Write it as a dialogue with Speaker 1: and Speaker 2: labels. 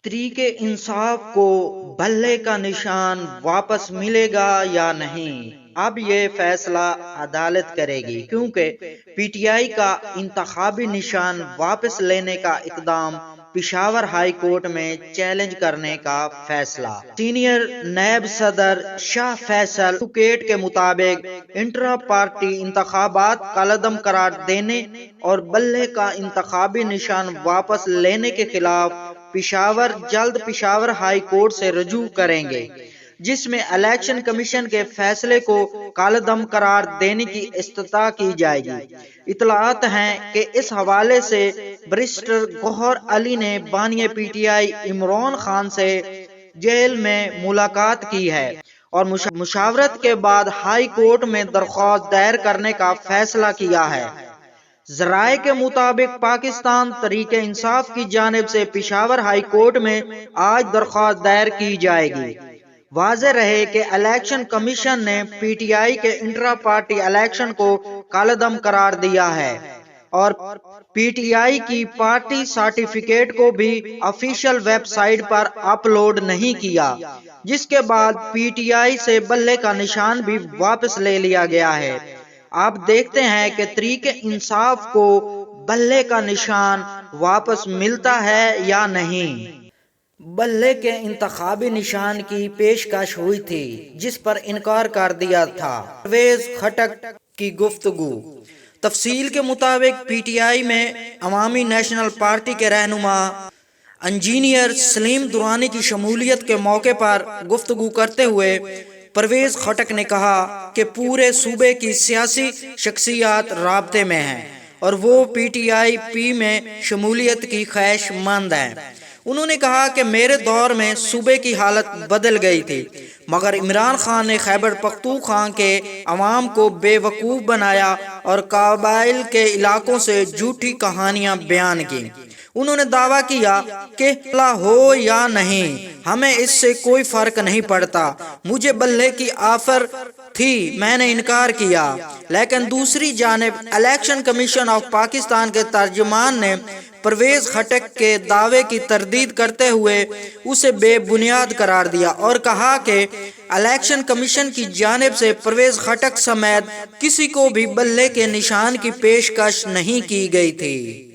Speaker 1: तहरीक इंसाफ को बल्ले का निशान वापस मिलेगा या नहीं। अब ये फैसला अदालत करेगी, क्योंकि पीटीआई का इंतखाबी निशान वापस लेने का इकदाम पिशावर हाई कोर्ट में चैलेंज करने का फैसला। सीनियर नायब सदर शाह फैसल एडवोकेट के मुताबिक इंट्रा पार्टी इंतखाबात कलअदम करार देने और बल्ले का इंतखाबी निशान वापस लेने के खिलाफ पिशावर जल्द पिशावर हाई कोर्ट से रजू करेंगे, जिसमें इलेक्शन कमीशन के फैसले को कालदम करार देने की इस्तता की जाएगी। इतलात हैं कि इस हवाले से बैरिस्टर गौहर अली ने बानी पीटीआई इमरान खान से जेल में मुलाकात की है और मुशावरत के बाद हाई कोर्ट में दरख्वास्त दायर करने का फैसला किया है। जराए के मुताबिक पाकिस्तान तहरीक इंसाफ की जानिब से पिशावर हाई कोर्ट में आज दरख्वास्त दायर की जाएगी। वाज़ेह रहे कि इलेक्शन कमीशन ने पीटीआई के इंट्रा पार्टी इलेक्शन को कालअदम करार दिया है और पीटीआई की पार्टी सर्टिफिकेट को भी ऑफिशियल वेबसाइट पर अपलोड नहीं किया, जिसके बाद पीटीआई से बल्ले का निशान भी वापस ले लिया गया है। आप देखते हैं कि तहरीक इंसाफ को बल्ले का निशान वापस मिलता है या नहीं। बल्ले के इंतखाबी निशान की पेशकश हुई थी, जिस पर इनकार कर दिया था। परवेज खटक की गुफ्तगू। तफसील के मुताबिक पीटीआई में अवामी नेशनल पार्टी के रहनुमा इंजीनियर सलीम दुरानी की शमूलियत के मौके पर गुफ्तगू करते हुए परवेज खटक ने कहा कि पूरे सूबे की सियासी शख्सियात राब्ते में हैं और वो पीटीआई पी में शमूलियत की ख्वाहिशमंद हैं। उन्होंने कहा कि मेरे दौर में सूबे की हालत बदल गई थी, मगर इमरान खान ने खैबर पख्तूनख्वा के अवाम को बेवकूफ़ बनाया और कबाइल के इलाकों से झूठी कहानियां बयान की। उन्होंने दावा किया कि बल्ला हो या नहीं, हमें इससे कोई फर्क नहीं पड़ता। मुझे बल्ले की ऑफर थी, मैंने इनकार किया। लेकिन दूसरी जानिब इलेक्शन कमीशन ऑफ पाकिस्तान के तर्जुमान ने परवेज खटक के दावे की तरदीद करते हुए उसे बेबुनियाद करार दिया और कहा कि इलेक्शन कमीशन की जानिब से परवेज खटक समेत किसी को भी बल्ले के निशान की पेशकश नहीं की गई थी।